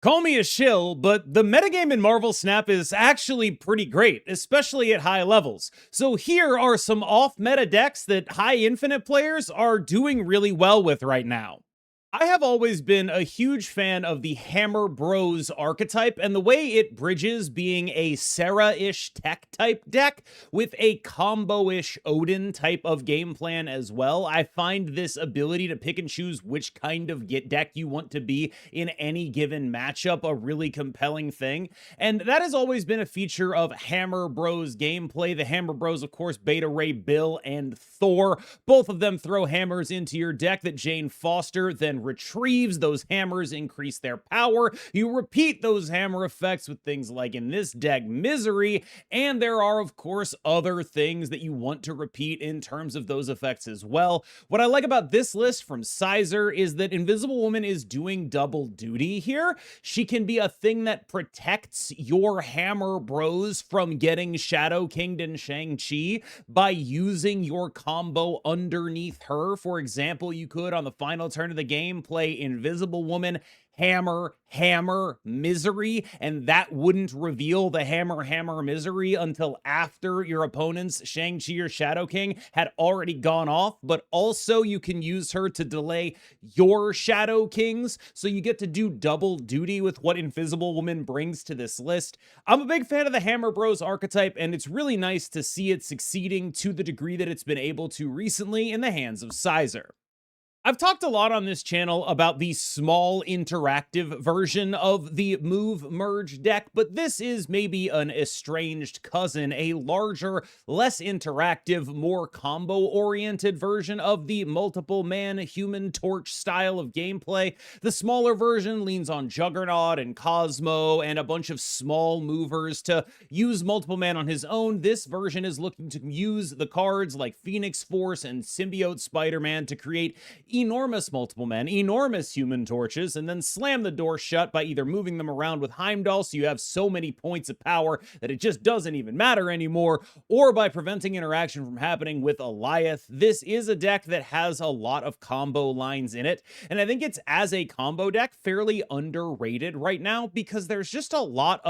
Call me a shill, but the metagame in Marvel Snap is actually pretty great, especially at high levels. So here are some off-meta decks that high infinite players are doing really well with right now. I have always been a huge fan of the Hammer Bros archetype and the way it bridges being a Serra-ish tech type deck with a combo-ish Odin type of game plan as well. I find this ability to pick and choose which kind of deck you want to be in any given matchup a really compelling thing. And that has always been a feature of Hammer Bros gameplay. The Hammer Bros, of course, Beta Ray Bill and Thor. Both of them throw hammers into your deck that Jane Foster then retrieves. Those hammers increase their power. You repeat those hammer effects with things like, in this deck, Misery, and there are, of course, other things that you want to repeat in terms of those effects as well. What I like about this list from Sizer is that Invisible Woman is doing double duty here. She can be a thing that protects your Hammer Bros from getting Shadow Kinged and Shang-Chi by using your combo underneath her. For example, you could, on the final turn of the game, play Invisible Woman, Hammer, Hammer, Misery, and that wouldn't reveal the Hammer, Hammer, Misery until after your opponent's Shang-Chi or Shadow King had already gone off, but also you can use her to delay your Shadow Kings, so you get to do double duty with what Invisible Woman brings to this list. I'm a big fan of the Hammer Bros archetype, and it's really nice to see it succeeding to the degree that it's been able to recently in the hands of Sizer. I've talked a lot on this channel about the small interactive version of the Move Merge deck, but this is maybe an estranged cousin, a larger, less interactive, more combo-oriented version of the multiple man Human Torch style of gameplay. The smaller version leans on Juggernaut and Cosmo and a bunch of small movers to use multiple man on his own. This version is looking to use the cards like Phoenix Force and Symbiote Spider-Man to create enormous multiple men, enormous Human Torches, and then slam the door shut by either moving them around with Heimdall so you have so many points of power that it just doesn't even matter anymore, or by preventing interaction from happening with Eliath. This is a deck that has a lot of combo lines in it, and I think it's, as a combo deck, fairly underrated right now because there's just a lot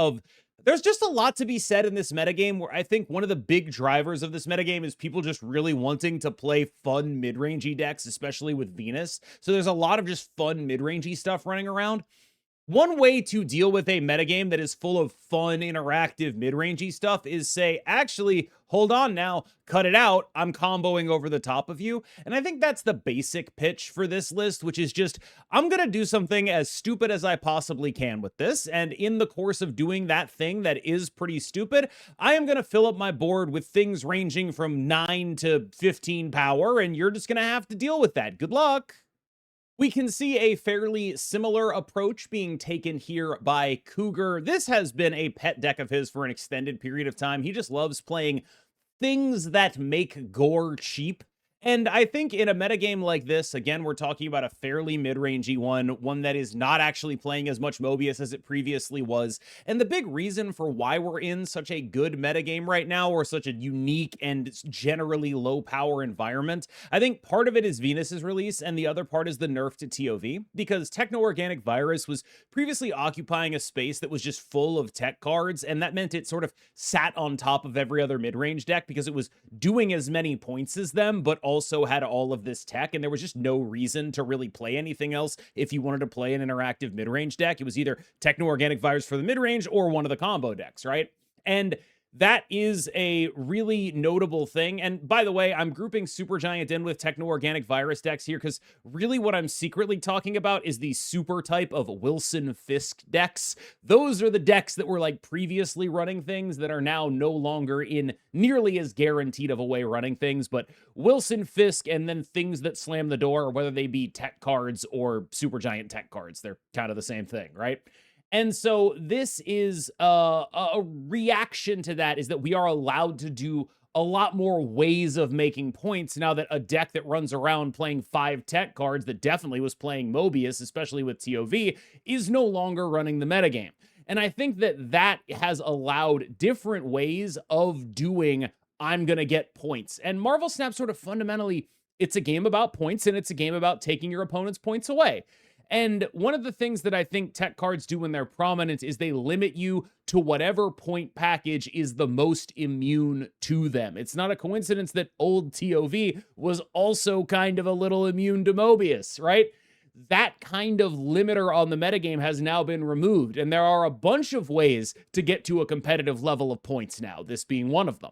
to be said in this metagame, where I think one of the big drivers of this metagame is people just really wanting to play fun mid-rangey decks, especially with Venus. So there's a lot of just fun mid-rangey stuff running around. One way to deal with a metagame that is full of fun, interactive, mid-rangey stuff is say, actually, hold on now, cut it out, I'm comboing over the top of you. And I think that's the basic pitch for this list, which is just, I'm gonna do something as stupid as I possibly can with this, and in the course of doing that thing that is pretty stupid, I am gonna fill up my board with things ranging from 9 to 15 power, and you're just gonna have to deal with that. Good luck! We can see a fairly similar approach being taken here by Cougar. This has been a pet deck of his for an extended period of time. He just loves playing things that make Gorr cheap. And I think in a metagame like this, again, we're talking about a fairly mid-rangey one that is not actually playing as much Mobius as it previously was. And the big reason for why we're in such a good metagame right now, or such a unique and generally low-power environment, I think part of it is Venus's release, and the other part is the nerf to TOV, because Techno-Organic Virus was previously occupying a space that was just full of tech cards, and that meant it sort of sat on top of every other mid-range deck because it was doing as many points as them, but also had all of this tech, and there was just no reason to really play anything else if you wanted to play an interactive mid-range deck. It was either Techno-Organic Virus for the mid-range or one of the combo decks, right? And that is a really notable thing. And by the way, I'm grouping Supergiant in with Techno-Organic Virus decks here because really what I'm secretly talking about is the super type of Wilson Fisk decks. Those are the decks that were like previously running things that are now no longer in nearly as guaranteed of a way running things, but Wilson Fisk and then things that slam the door, whether they be tech cards or Supergiant tech cards, they're kind of the same thing, right? And so this is a reaction to that, is that we are allowed to do a lot more ways of making points now that a deck that runs around playing 5 tech cards that definitely was playing Mobius, especially with TOV, is no longer running the metagame. And I think that that has allowed different ways of doing, I'm going to get points. And Marvel Snap sort of fundamentally, it's a game about points, and it's a game about taking your opponent's points away. And one of the things that I think tech cards do when they're prominent is they limit you to whatever point package is the most immune to them. It's not a coincidence that old TOV was also kind of a little immune to Mobius, right? That kind of limiter on the metagame has now been removed, and there are a bunch of ways to get to a competitive level of points now, this being one of them.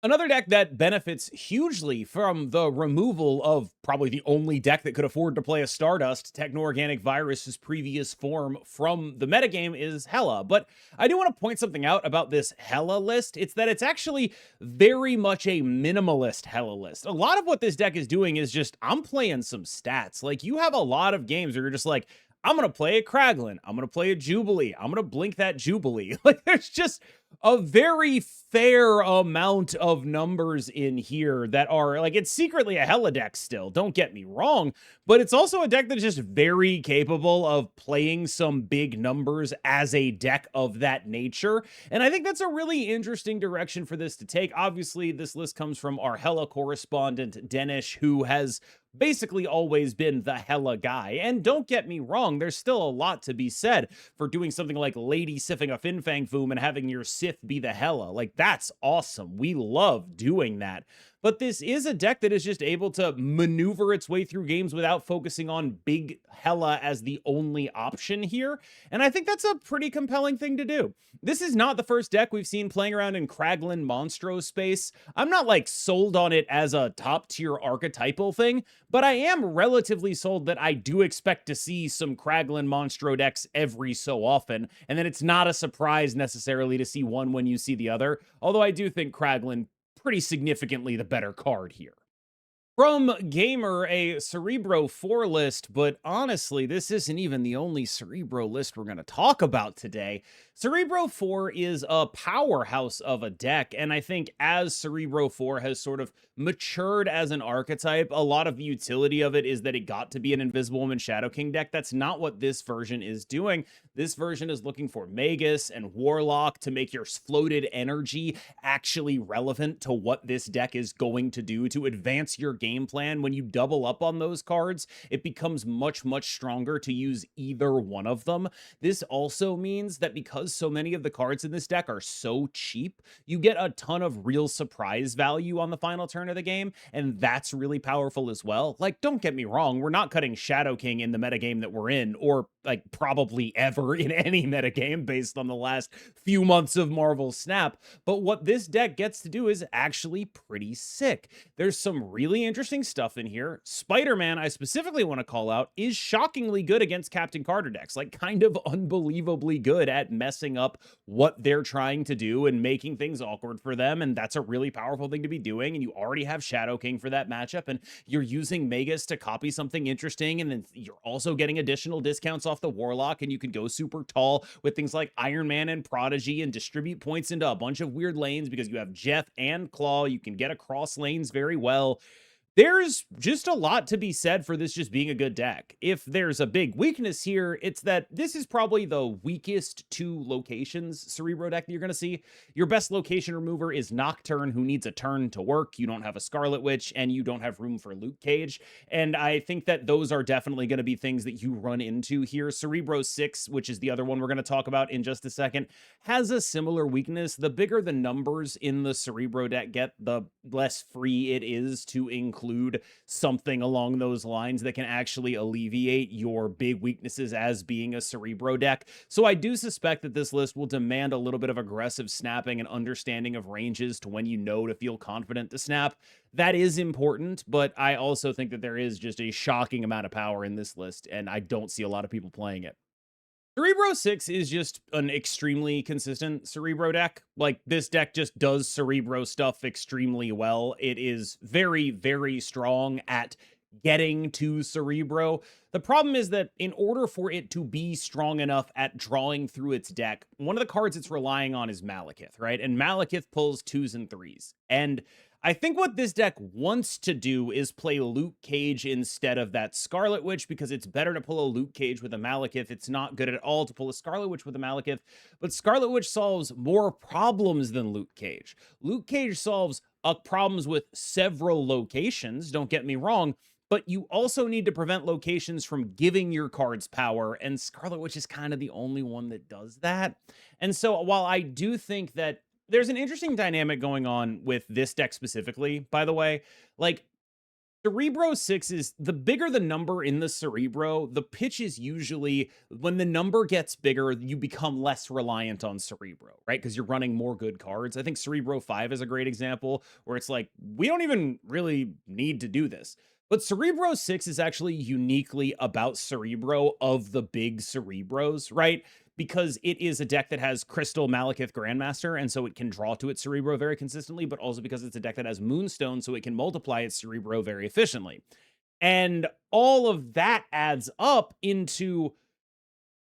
Another deck that benefits hugely from the removal of probably the only deck that could afford to play a Stardust, Techno-Organic Virus's previous form, from the metagame is Hela. But I do want to point something out about this Hela list. It's that it's actually very much a minimalist Hela list. A lot of what this deck is doing is just, I'm playing some stats. Like, you have a lot of games where you're just like, I'm going to play a Kraglin. I'm going to play a Jubilee. I'm going to blink that Jubilee. Like, there's just a very fair amount of numbers in here that are, like, it's secretly a Hela deck still, don't get me wrong, but it's also a deck that's just very capable of playing some big numbers as a deck of that nature, and I think that's a really interesting direction for this to take. Obviously, this list comes from our Hela correspondent, Denish, who has basically always been the Hela guy. And don't get me wrong, there's still a lot to be said for doing something like Lady Siffing a Fin Fang Foom and having your Sith be the Hela. Like, that's awesome. We love doing that. But this is a deck that is just able to maneuver its way through games without focusing on big Hela as the only option here. And I think that's a pretty compelling thing to do. This is not the first deck we've seen playing around in Kraglin Monstro space. I'm not like sold on it as a top tier archetypal thing, but I am relatively sold that I do expect to see some Kraglin Monstro decks every so often, and then it's not a surprise necessarily to see one when you see the other, although I do think Kraglin pretty significantly the better card here. From Gamer, a Cerebro 4 list, but honestly, this isn't even the only Cerebro list we're going to talk about today. Cerebro 4 is a powerhouse of a deck, and I think as Cerebro 4 has sort of matured as an archetype, a lot of the utility of it is that it got to be an Invisible Woman Shadow King deck. That's not what this version is doing. This version is looking for Magus and Warlock to make your floated energy actually relevant to what this deck is going to do to advance your game plan. When you double up on those cards, it becomes much, much stronger to use either one of them. This also means that because so many of the cards in this deck are so cheap, you get a ton of real surprise value on the final turn of the game, and that's really powerful as well. Like, don't get me wrong, we're not cutting Shadow King in the metagame that we're in, or like probably ever in any metagame based on the last few months of Marvel Snap, but what this deck gets to do is actually pretty sick. There's some really interesting stuff in here. Spider-Man, I specifically want to call out, is shockingly good against Captain Carter decks, like kind of unbelievably good at messing up what they're trying to do and making things awkward for them, and that's a really powerful thing to be doing, and you already have Shadow King for that matchup, and you're using Magus to copy something interesting, and then you're also getting additional discounts off the Warlock, and you can go super tall with things like Iron Man and Prodigy and distribute points into a bunch of weird lanes because you have Jeff and Claw. You can get across lanes very well. There's just a lot to be said for this just being a good deck. If there's a big weakness here, it's that this is probably the weakest two locations Cerebro deck that you're going to see. Your best location remover is Nocturne, who needs a turn to work. You don't have a Scarlet Witch, and you don't have room for Luke Cage. And I think that those are definitely going to be things that you run into here. Cerebro 6, which is the other one we're going to talk about in just a second, has a similar weakness. The bigger the numbers in the Cerebro deck get, the less free it is to include something along those lines that can actually alleviate your big weaknesses as being a Cerebro deck. So I do suspect that this list will demand a little bit of aggressive snapping and understanding of ranges to when you know to feel confident to snap. That is important, but I also think that there is just a shocking amount of power in this list, and I don't see a lot of people playing it. Cerebro 6 is just an extremely consistent Cerebro deck. Like, this deck just does Cerebro stuff extremely well. It is very, very strong at getting to Cerebro. The problem is that in order for it to be strong enough at drawing through its deck, one of the cards it's relying on is Malekith, right? And Malekith pulls 2s and 3s. And I think what this deck wants to do is play Luke Cage instead of that Scarlet Witch, because it's better to pull a Luke Cage with a Malekith. It's not good at all to pull a Scarlet Witch with a Malekith, but Scarlet Witch solves more problems than Luke Cage. Luke Cage solves problems with several locations, don't get me wrong, but you also need to prevent locations from giving your cards power, and Scarlet Witch is kind of the only one that does that. And so while I do think that there's an interesting dynamic going on with this deck specifically, by the way, like Cerebro 6 is the bigger the number in the Cerebro, the pitch is usually when the number gets bigger, you become less reliant on Cerebro, right? Because you're running more good cards. I think Cerebro 5 is a great example where it's like, we don't even really need to do this. But Cerebro 6 is actually uniquely about Cerebro of the big Cerebros, right? Because it is a deck that has Crystal Malekith Grandmaster, and so it can draw to its Cerebro very consistently, but also because it's a deck that has Moonstone, so it can multiply its Cerebro very efficiently. And all of that adds up into,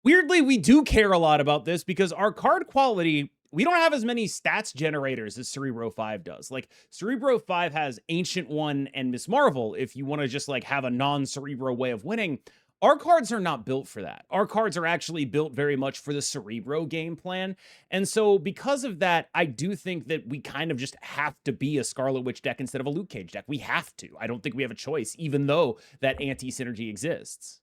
weirdly, we do care a lot about this because our card quality, we don't have as many stats generators as Cerebro 5 does. Like, Cerebro 5 has Ancient One and Miss Marvel if you want to just like have a non-Cerebro way of winning. Our cards are not built for that. Our cards are actually built very much for the Cerebro game plan. And so because of that, I do think that we kind of just have to be a Scarlet Witch deck instead of a Luke Cage deck. We have to. I don't think we have a choice, even though that anti-synergy exists.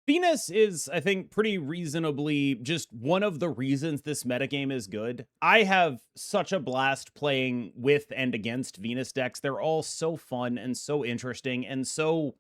Venus is, I think, pretty reasonably just one of the reasons this metagame is good. I have such a blast playing with and against Venus decks. They're all so fun and so interesting and so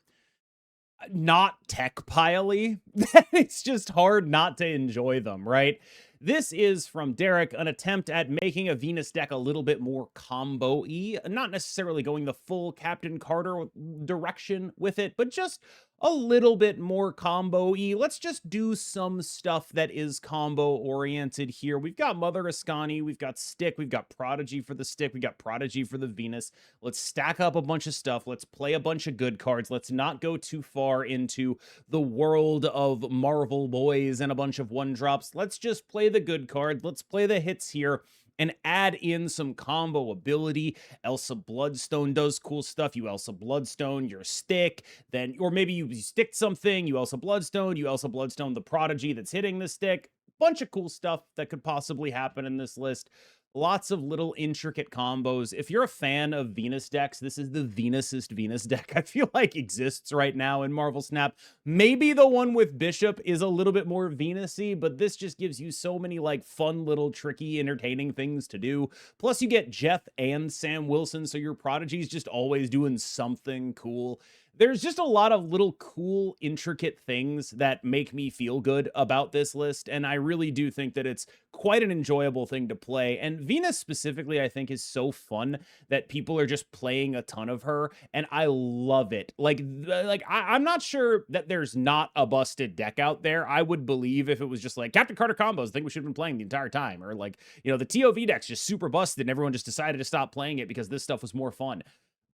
not tech pile-y that it's just hard not to enjoy them, right? This is, from Derek, an attempt at making a Venus deck a little bit more combo-y, not necessarily going the full Captain Carter direction with it, but just a little bit more combo-y. Let's just do some stuff that is combo-oriented here. We've got Mother Ascani, we've got Stick, we've got Prodigy for the Stick, we've got Prodigy for the Venus. Let's stack up a bunch of stuff. Let's play a bunch of good cards. Let's not go too far into the world of Marvel boys and a bunch of one-drops. Let's just play the good cards. Let's play the hits here and add in some combo ability. Elsa Bloodstone does cool stuff. You Elsa Bloodstone your Stick, then, or maybe you stick something, you Elsa Bloodstone the Prodigy that's hitting the Stick. Bunch of cool stuff that could possibly happen in this list. Lots of little intricate combos. If you're a fan of Venus decks, this is the Venusest Venus deck I feel like exists right now in Marvel Snap. Maybe the one with Bishop is a little bit more Venus-y, but this just gives you so many like fun little tricky entertaining things to do. Plus you get Jeff and Sam Wilson, so your Prodigy's just always doing something cool. There's just a lot of little cool, intricate things that make me feel good about this list, and I really do think that it's quite an enjoyable thing to play. And Venus specifically, I think, is so fun that people are just playing a ton of her, and I love it. I'm not sure that there's not a busted deck out there. I would believe if it was just like Captain Carter combos, I think we should have been playing the entire time, or like, you know, the TOV deck's just super busted and everyone just decided to stop playing it because this stuff was more fun.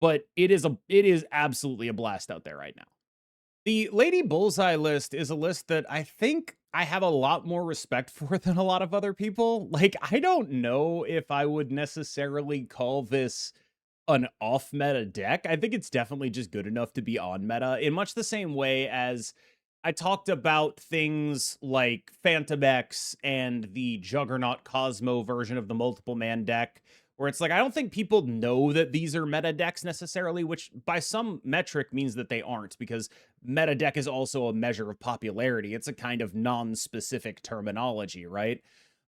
But it is absolutely a blast out there right now. The Lady Bullseye list is a list that I think I have a lot more respect for than a lot of other people. Like, I don't know if I would necessarily call this an off-meta deck. I think it's definitely just good enough to be on meta, in much the same way as I talked about things like Phantom X and the Juggernaut Cosmo version of the multiple man deck, where it's like, I don't think people know that these are meta decks necessarily, which by some metric means that they aren't, because meta deck is also a measure of popularity. It's a kind of non-specific terminology, right?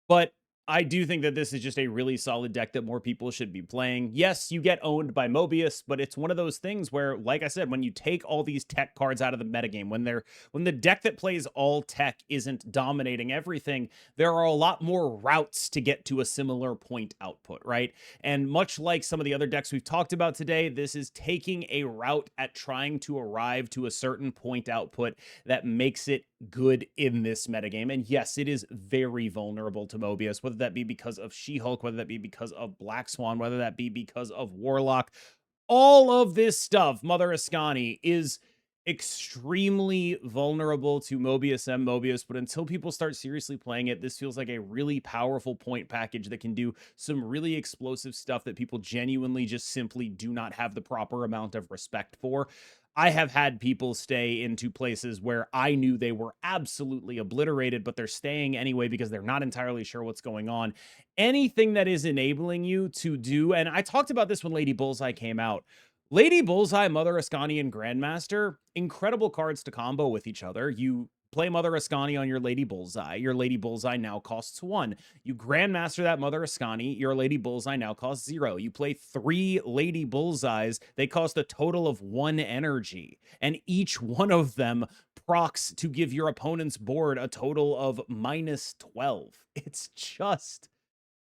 But I do think that this is just a really solid deck that more people should be playing. Yes, you get owned by Mobius, but it's one of those things where, like I said, when you take all these tech cards out of the metagame, when the deck that plays all tech isn't dominating everything, there are a lot more routes to get to a similar point output, right? And much like some of the other decks we've talked about today, this is taking a route at trying to arrive to a certain point output that makes it good in this metagame. And yes, it is very vulnerable to Mobius, whether that be because of She-Hulk, whether that be because of Black Swan, whether that be because of Warlock. All of this stuff, Mother Ascani, is extremely vulnerable to Mobius and Mobius, but until people start seriously playing it, this feels like a really powerful point package that can do some really explosive stuff that people genuinely just simply do not have the proper amount of respect for. I have had people stay into places where I knew they were absolutely obliterated, but they're staying anyway because they're not entirely sure what's going on. Anything that is enabling you to do, and I talked about this when Lady Bullseye came out, Lady Bullseye, Mother Ascani, and Grandmaster, incredible cards to combo with each other. You play Mother Ascani on your Lady Bullseye. Your Lady Bullseye now costs 1. You Grandmaster that Mother Ascani. Your Lady Bullseye now costs 0. You play 3 Lady Bullseyes. They cost a total of 1 energy. And each one of them procs to give your opponent's board a total of -12. It's just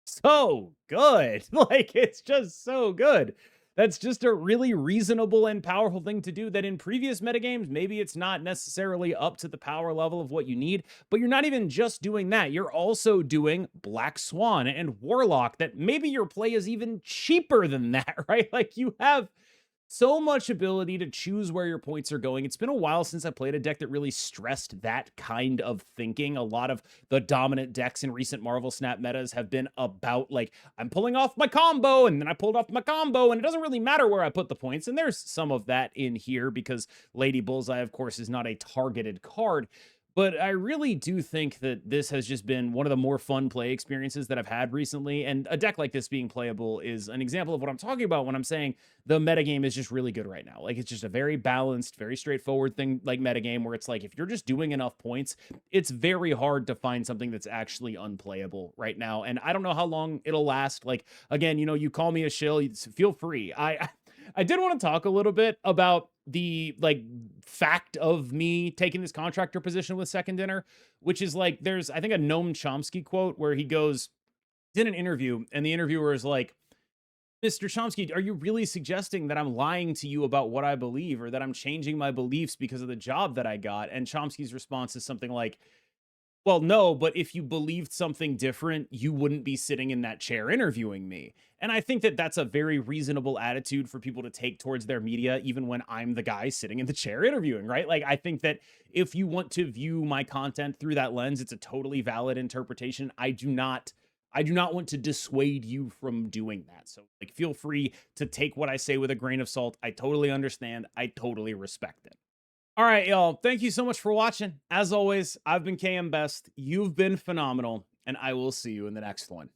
so good. Like, it's just so good. That's just a really reasonable and powerful thing to do that in previous metagames, maybe it's not necessarily up to the power level of what you need, but you're not even just doing that. You're also doing Black Swan and Warlock that maybe your play is even cheaper than that, right? Like, you have so much ability to choose where your points are going. It's been a while since I played a deck that really stressed that kind of thinking. A lot of the dominant decks in recent Marvel Snap metas have been about, like, I'm pulling off my combo, and then I pulled off my combo, and it doesn't really matter where I put the points. And there's some of that in here because Lady Bullseye, of course, is not a targeted card. But I really do think that this has just been one of the more fun play experiences that I've had recently. And a deck like this being playable is an example of what I'm talking about when I'm saying the metagame is just really good right now. Like, it's just a very balanced, very straightforward thing like metagame where it's like, if you're just doing enough points, it's very hard to find something that's actually unplayable right now. And I don't know how long it'll last. Like, again, you know, you call me a shill, feel free. I did want to talk a little bit about the, like, fact of me taking this contractor position with Second Dinner, which is like, there's, I think, a Noam Chomsky quote where he goes, did an interview, and the interviewer is like, Mr. Chomsky, are you really suggesting that I'm lying to you about what I believe, or that I'm changing my beliefs because of the job that I got? And Chomsky's response is something like, well, no, but if you believed something different, you wouldn't be sitting in that chair interviewing me. And I think that that's a very reasonable attitude for people to take towards their media, even when I'm the guy sitting in the chair interviewing, right? Like, I think that if you want to view my content through that lens, it's a totally valid interpretation. I do not want to dissuade you from doing that. So, like, feel free to take what I say with a grain of salt. I totally understand. I totally respect it. All right, y'all. Thank you so much for watching. As always, I've been KMBest. You've been phenomenal, and I will see you in the next one.